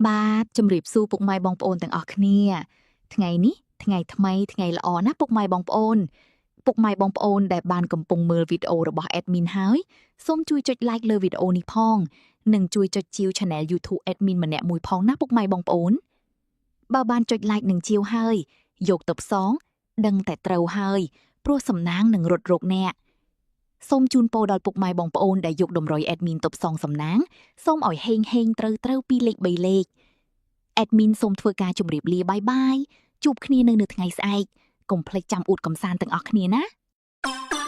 បាទជំរាបសួរពុកម៉ែបងប្អូនទាំងអស់គ្នាថ្ងៃនេះថ្ងៃថ្មីថ្ងៃល្អណាស់ពុកម៉ែបងប្អូនពុកម៉ែបងប្អូនដែលបានកំពុងមើលវីដេអូរបស់ admin ហើយសូមជួយចុច like លើវីដេអូនេះផងនិងជួយចុចជាវ channel YouTube admin ម្នាក់មួយផងណាពុកម៉ែបងប្អូនបើបានចុច like និងជាវហើយយកទៅផ្សងដឹងតែត្រូវហើយព្រោះសំណាងនឹងរត់រកអ្នកសូមជូនពរដល់ពុកម៉ែបងប្អូនដែលយកតម្រុយ admin ទៅផ្សងសំណាងសូមឲ្យហេងហេងត្រូវពីលេខ3លេខ admin សូមធ្វើការជម្រាបលាបាយបាយជួបគ្នានៅថ្ងៃស្អែកកុំភ្លេចចាំអួតកំសាន្តទាំងអស់គ្នាណា